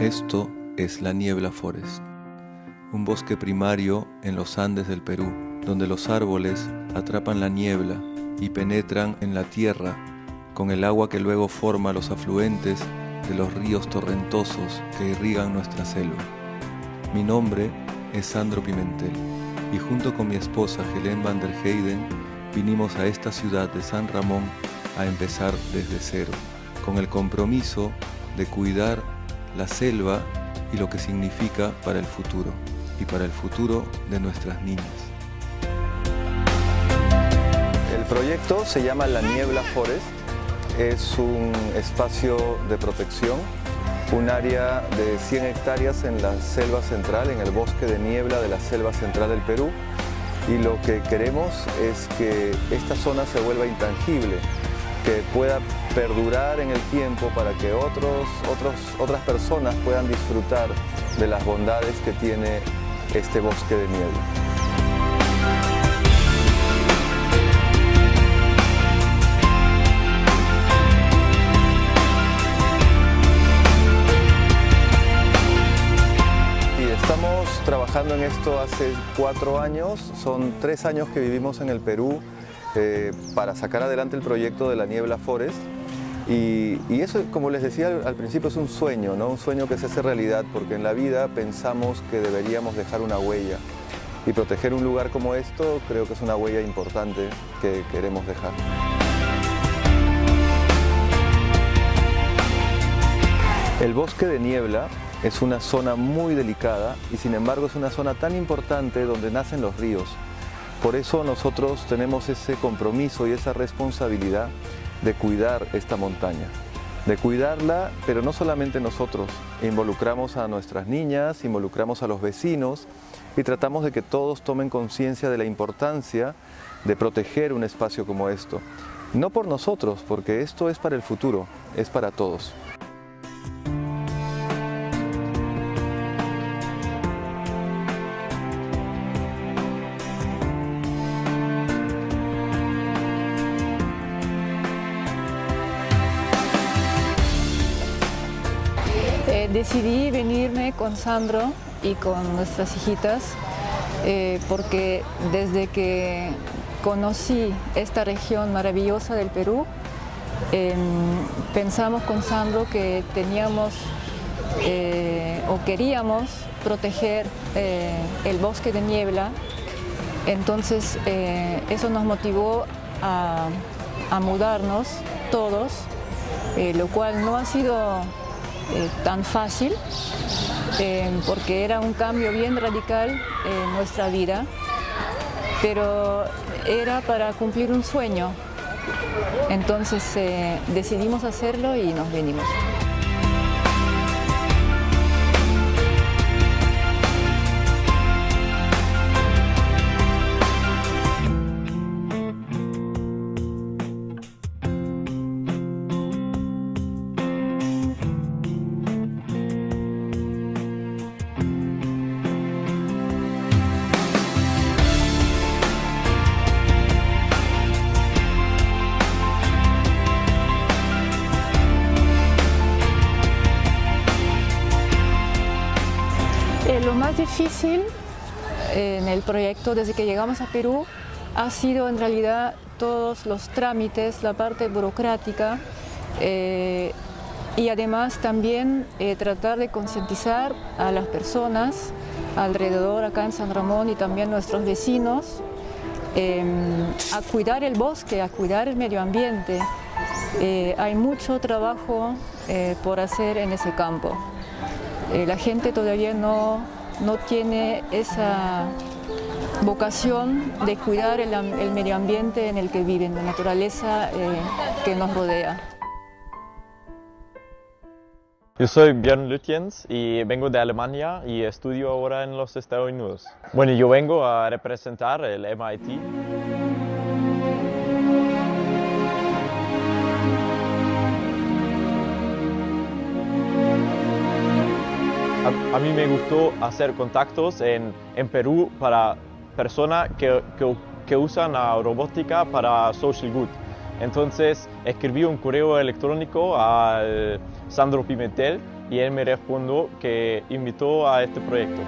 Esto es la Niebla Forest, un bosque primario en los Andes del Perú, donde los árboles atrapan la niebla y penetran en la tierra con el agua que luego forma los afluentes de los ríos torrentosos que irrigan nuestra selva. Mi nombre es Sandro Pimentel y junto con mi esposa Helen van der Heyden vinimos a esta ciudad de San Ramón a empezar desde cero, con el compromiso de cuidar la selva y lo que significa para el futuro y para el futuro de nuestras niñas. El proyecto se llama La Niebla Forest. Es un espacio de protección, un área de 100 hectáreas en la selva central, en el bosque de niebla de la selva central del Perú. Y lo que queremos es que esta zona se vuelva intangible, que pueda perdurar en el tiempo para que otras personas puedan disfrutar de las bondades que tiene este bosque de niebla. Estamos trabajando en esto hace 4 años, son 3 años que vivimos en el Perú para sacar adelante el proyecto de la Niebla Forest y eso, como les decía al principio, es un sueño, ¿no? Un sueño que se hace realidad porque en la vida pensamos que deberíamos dejar una huella y proteger un lugar como esto creo que es una huella importante que queremos dejar. El bosque de niebla es una zona muy delicada y sin embargo es una zona tan importante donde nacen los ríos. Por eso nosotros tenemos ese compromiso y esa responsabilidad de cuidar esta montaña. De cuidarla, pero no solamente nosotros. Involucramos a nuestras niñas, involucramos a los vecinos y tratamos de que todos tomen conciencia de la importancia de proteger un espacio como esto. No por nosotros, porque esto es para el futuro, es para todos. Decidí venirme con Sandro y con nuestras hijitas porque desde que conocí esta región maravillosa del Perú, pensamos con Sandro que teníamos o queríamos proteger el bosque de niebla. Entonces eso nos motivó a mudarnos todos, lo cual no ha sido tan fácil porque era un cambio bien radical en nuestra vida, pero era para cumplir un sueño. Entonces decidimos hacerlo y nos venimos. Lo más difícil en el proyecto desde que llegamos a Perú ha sido en realidad todos los trámites, la parte burocrática y además también tratar de concientizar a las personas alrededor acá en San Ramón y también nuestros vecinos a cuidar el bosque, a cuidar el medio ambiente. Hay mucho trabajo por hacer en ese campo. La gente todavía no tiene esa vocación de cuidar el medio ambiente en el que viven, la naturaleza que nos rodea. Yo soy Björn Lütjens y vengo de Alemania y estudio ahora en los Estados Unidos. Bueno, yo vengo a representar el MIT. A mí me gustó hacer contactos en Perú para personas que usan la robótica para social good. Entonces escribí un correo electrónico al Sandro Pimentel y él me respondió que invitó a este proyecto.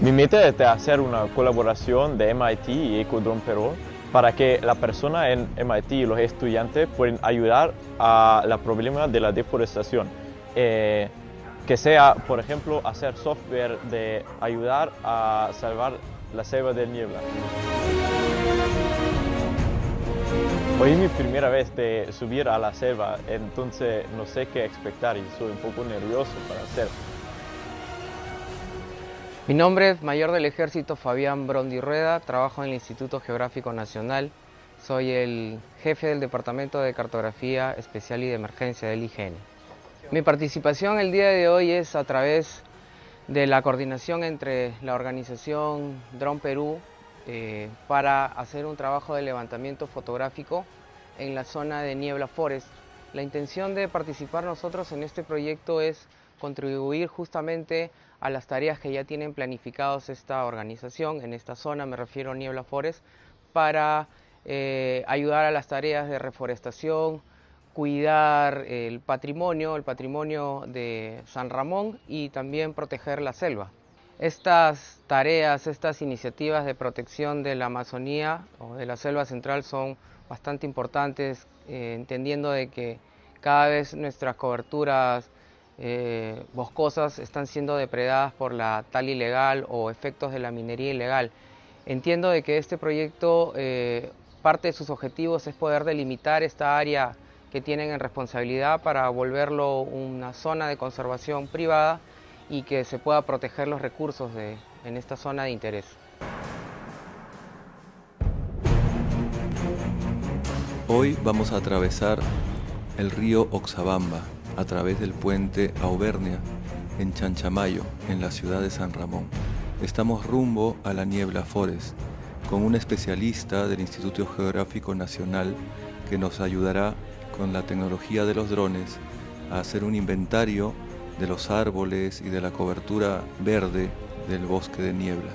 Mi meta es de hacer una colaboración de MIT y Ecodrone Perú para que la persona en MIT y los estudiantes puedan ayudar a la problema de la deforestación. Que sea, por ejemplo, hacer software de ayudar a salvar la selva de niebla. Hoy es mi primera vez de subir a la selva, entonces no sé qué expectar y soy un poco nervioso para hacer. Mi nombre es Mayor del Ejército Fabián Brondi Rueda, trabajo en el Instituto Geográfico Nacional, soy el jefe del Departamento de Cartografía Especial y de Emergencia del IGN. Mi participación el día de hoy es a través de la coordinación entre la organización Drone Perú para hacer un trabajo de levantamiento fotográfico en la zona de Niebla Forest. La intención de participar nosotros en este proyecto es contribuir justamente a las tareas que ya tienen planificados esta organización, en esta zona me refiero a Niebla Forest, para ayudar a las tareas de reforestación, cuidar el patrimonio de San Ramón y también proteger la selva. Estas tareas, estas iniciativas de protección de la Amazonía o de la selva central son bastante importantes, entendiendo de que cada vez nuestras coberturas boscosas están siendo depredadas por la tala ilegal o efectos de la minería ilegal. Entiendo de que este proyecto, parte de sus objetivos es poder delimitar esta área que tienen en responsabilidad para volverlo una zona de conservación privada y que se pueda proteger los recursos en esta zona de interés. Hoy vamos a atravesar el río Oxabamba a través del puente Auvernia en Chanchamayo, en la ciudad de San Ramón. Estamos rumbo a la Niebla Forest con un especialista del Instituto Geográfico Nacional que nos ayudará con la tecnología de los drones a hacer un inventario de los árboles y de la cobertura verde del bosque de niebla.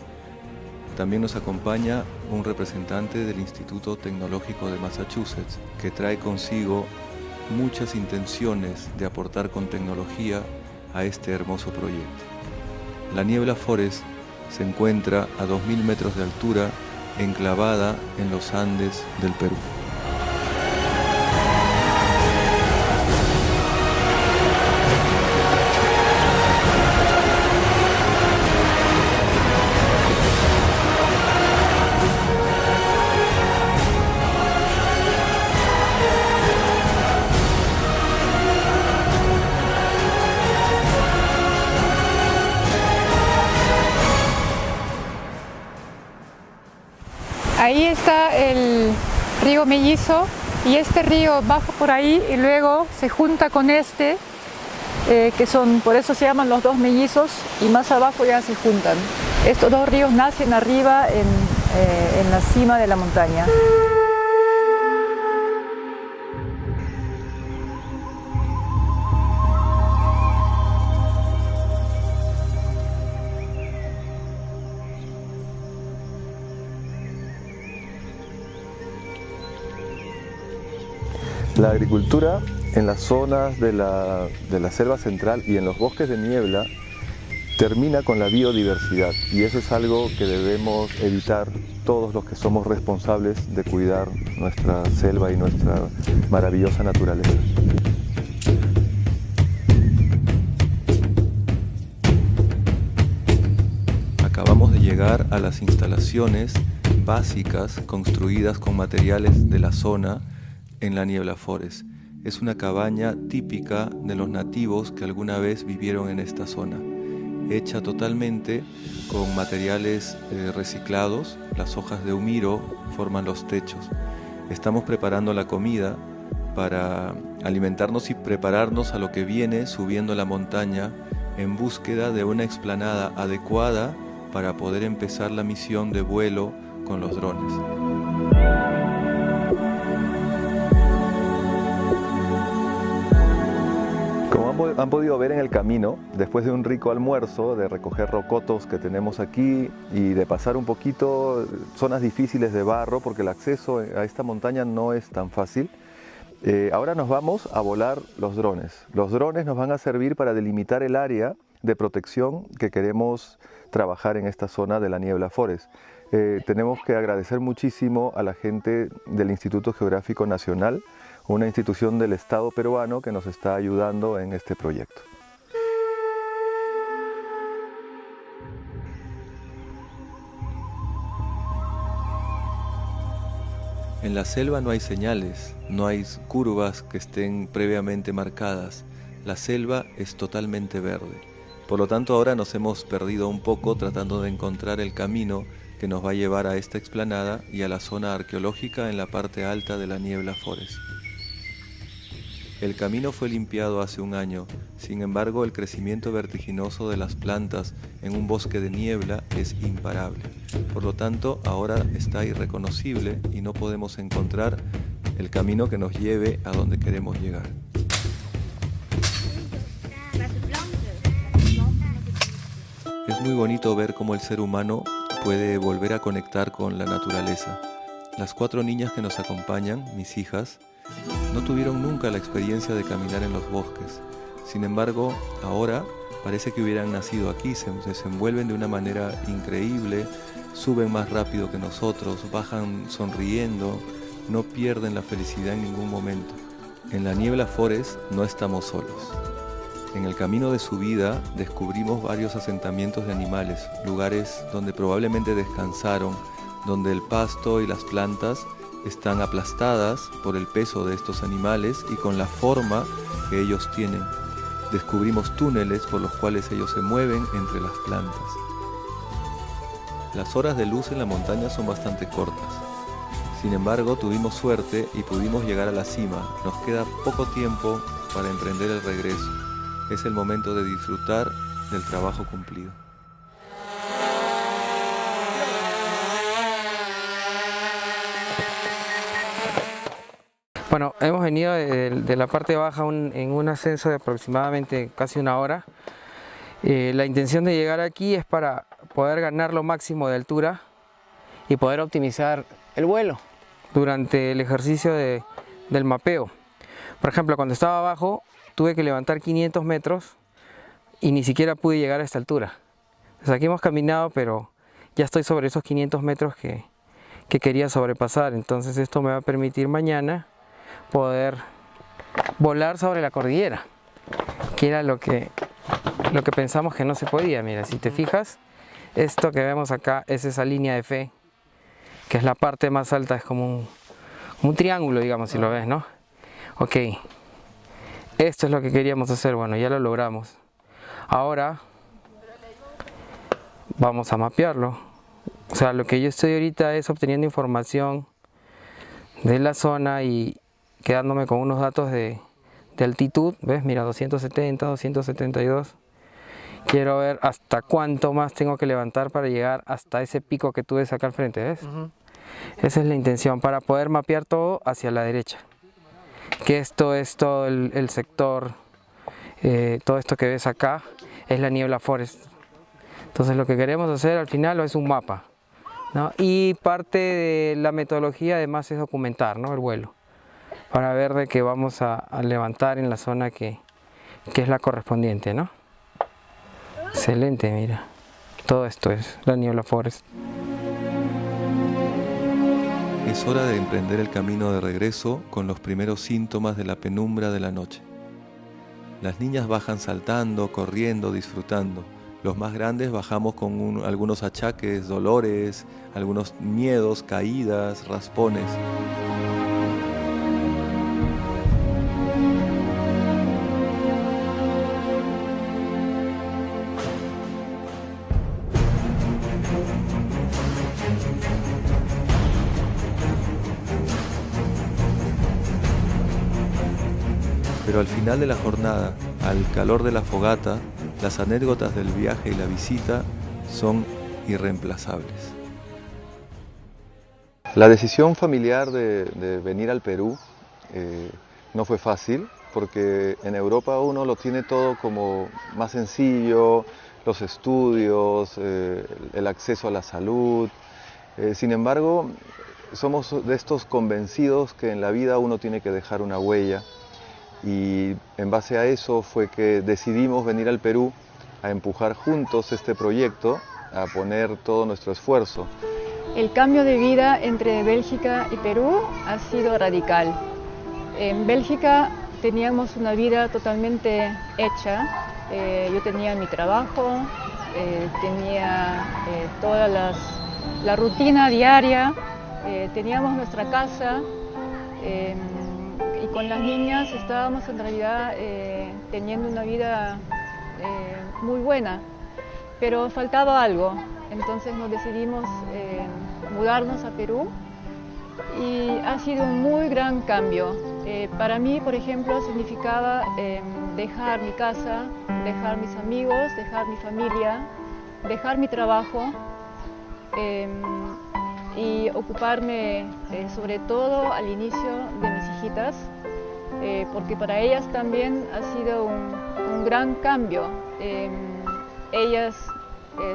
También nos acompaña un representante del Instituto Tecnológico de Massachusetts que trae consigo muchas intenciones de aportar con tecnología a este hermoso proyecto. La Niebla Forest se encuentra a 2000 metros de altura, enclavada en los Andes del Perú. Ahí está el río Mellizo y este río baja por ahí y luego se junta con este, que son, por eso se llaman los dos mellizos, y más abajo ya se juntan. Estos dos ríos nacen arriba en la cima de la montaña. La agricultura en las zonas de la selva central y en los bosques de niebla termina con la biodiversidad, y eso es algo que debemos evitar todos los que somos responsables de cuidar nuestra selva y nuestra maravillosa naturaleza. Acabamos de llegar a las instalaciones básicas construidas con materiales de la zona en la Niebla Forest. Es una cabaña típica de los nativos que alguna vez vivieron en esta zona, hecha totalmente con materiales reciclados. Las hojas de humiro forman los techos. Estamos preparando la comida para alimentarnos y prepararnos a lo que viene subiendo la montaña en búsqueda de una explanada adecuada para poder empezar la misión de vuelo con los drones. han podido ver en el camino, después de un rico almuerzo, de recoger rocotos que tenemos aquí y de pasar un poquito zonas difíciles de barro, porque el acceso a esta montaña no es tan fácil, ahora nos vamos a volar los drones. Los drones nos van a servir para delimitar el área de protección que queremos trabajar en esta zona de la Niebla Forest. Tenemos que agradecer muchísimo a la gente del Instituto Geográfico Nacional, una institución del Estado peruano que nos está ayudando en este proyecto. En la selva no hay señales, no hay curvas que estén previamente marcadas. La selva es totalmente verde. Por lo tanto, ahora nos hemos perdido un poco tratando de encontrar el camino que nos va a llevar a esta explanada y a la zona arqueológica en la parte alta de la Niebla Forest. El camino fue limpiado hace un año, sin embargo el crecimiento vertiginoso de las plantas en un bosque de niebla es imparable. Por lo tanto, ahora está irreconocible y no podemos encontrar el camino que nos lleve a donde queremos llegar. Es muy bonito ver cómo el ser humano puede volver a conectar con la naturaleza. Las 4 niñas que nos acompañan, mis hijas, no tuvieron nunca la experiencia de caminar en los bosques. Sin embargo, ahora parece que hubieran nacido aquí, se desenvuelven de una manera increíble, suben más rápido que nosotros, bajan sonriendo, no pierden la felicidad en ningún momento. En la Niebla Forest no estamos solos. En el camino de subida descubrimos varios asentamientos de animales, lugares donde probablemente descansaron, donde el pasto y las plantas están aplastadas por el peso de estos animales y con la forma que ellos tienen. Descubrimos túneles por los cuales ellos se mueven entre las plantas. Las horas de luz en la montaña son bastante cortas. Sin embargo, tuvimos suerte y pudimos llegar a la cima. Nos queda poco tiempo para emprender el regreso. Es el momento de disfrutar del trabajo cumplido. Bueno, hemos venido de la parte baja en un ascenso de aproximadamente casi 1 hora. La intención de llegar aquí es para poder ganar lo máximo de altura y poder optimizar el vuelo durante el ejercicio del mapeo. Por ejemplo, cuando estaba abajo tuve que levantar 500 metros y ni siquiera pude llegar a esta altura. Entonces aquí hemos caminado, pero ya estoy sobre esos 500 metros que quería sobrepasar. Entonces esto me va a permitir mañana poder volar sobre la cordillera, que era lo que pensamos que no se podía. Mira, si te fijas, esto que vemos acá es esa línea de fe, que es la parte más alta, es como un triángulo, digamos, si lo ves, ¿no? Ok, esto es lo que queríamos hacer, bueno, ya lo logramos. Ahora vamos a mapearlo. O sea, lo que yo estoy ahorita es obteniendo información de la zona y quedándome con unos datos de altitud. ¿Ves? Mira, 270, 272. Quiero ver hasta cuánto más tengo que levantar para llegar hasta ese pico que tú ves acá al frente, ¿ves? Esa es la intención, para poder mapear todo hacia la derecha. Que esto es todo el sector, todo esto que ves acá es la Niebla Forest. Entonces lo que queremos hacer al final es un mapa, ¿no? Y parte de la metodología además es documentar, ¿no?, el vuelo, para ver de qué vamos a levantar en la zona que es la correspondiente, ¿no? Excelente, mira. Todo esto es la Niebla Forest. Es hora de emprender el camino de regreso con los primeros síntomas de la penumbra de la noche. Las niñas bajan saltando, corriendo, disfrutando. Los más grandes bajamos con algunos achaques, dolores, algunos miedos, caídas, raspones. Pero al final de la jornada, al calor de la fogata, las anécdotas del viaje y la visita son irreemplazables. La decisión familiar de venir al Perú no fue fácil. porque en Europa uno lo tiene todo como más sencillo, los estudios, el acceso a la salud. Sin embargo, somos de estos convencidos que en la vida uno tiene que dejar una huella, y en base a eso fue que decidimos venir al Perú a empujar juntos este proyecto, a poner todo nuestro esfuerzo. El cambio de vida entre Bélgica y Perú ha sido radical. En Bélgica teníamos una vida totalmente hecha. Yo tenía mi trabajo, tenía toda la rutina diaria, teníamos nuestra casa, y con las niñas estábamos en realidad teniendo una vida muy buena, pero faltaba algo. Entonces nos decidimos mudarnos a Perú, y ha sido un muy gran cambio. Para mí, por ejemplo, significaba dejar mi casa, dejar mis amigos, dejar mi familia, dejar mi trabajo, y ocuparme sobre todo al inicio de mis hijitas, porque para ellas también ha sido un gran cambio. Ellas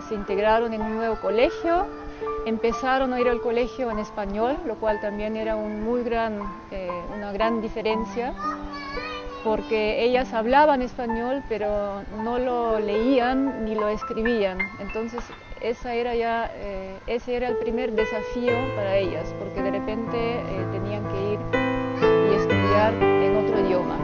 se integraron en un nuevo colegio, empezaron a ir al colegio en español, lo cual también era una gran diferencia, porque ellas hablaban español pero no lo leían ni lo escribían. Entonces ese era el primer desafío para ellas, porque de repente tenían que ir y estudiar en otro idioma.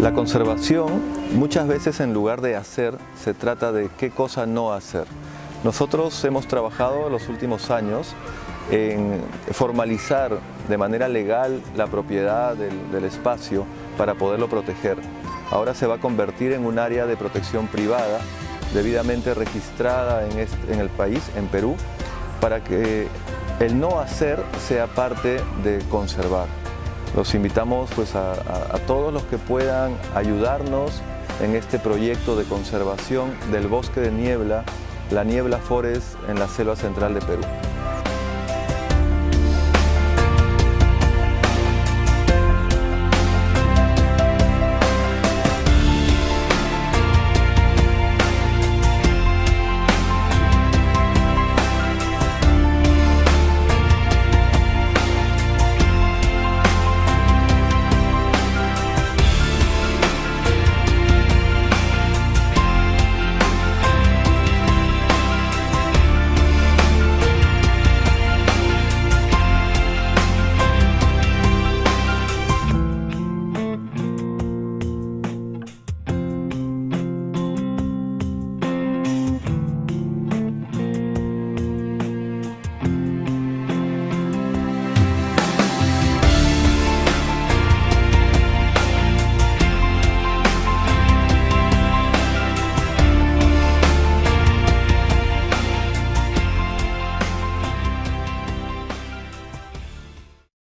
La conservación, muchas veces en lugar de hacer, se trata de qué cosa no hacer. Nosotros hemos trabajado los últimos años en formalizar de manera legal la propiedad del espacio para poderlo proteger. Ahora se va a convertir en un área de protección privada, debidamente registrada en el país, en Perú, para que el no hacer sea parte de conservar. Los invitamos pues, a todos los que puedan ayudarnos en este proyecto de conservación del bosque de niebla, la Niebla Forest en la selva central de Perú.